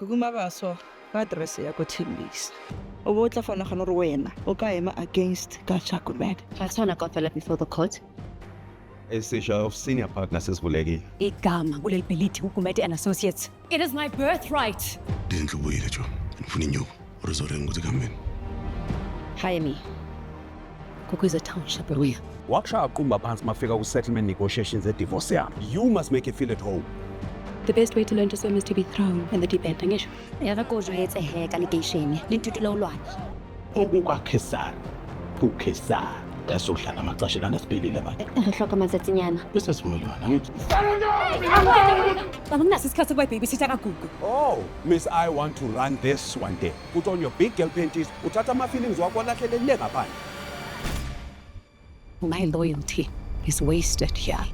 Kukumabaso ka address ya ko Timbis. O bo tla fana gana re wena o ka ema against ka Chakumed. Ga tshwana ka fela before the court. Esisha of senior partner sesivulekile. Igama kulelibhelithi uGumede and Associates. It is my birthright. Didn't ubuyile jo. Ngifuna inyubo. Uzorenga ukuthi kameni. Hire me. Kuku is a township area. Wakusha aqumba phansi mafika ku-settlement negotiations e-divorce yami. You must make it feel at home. The best way to learn to swim is to be thrown in the deep end, angisho. Yakakozwetse heka allegation. Lintutula ulwane. okukakhesana ukhesana kasohlala amacashelana sibelile manje Ngihloka amasetsinyana. bese sivumelana ngithi Baba nginaso isikhathi ukuba babysitter kaGugu. Oh, Miss, I want to run this one day. Put on your big girl panties, uthatha ama-feelings wakho alahlelele ngaphandle. My loyalty is wasted here.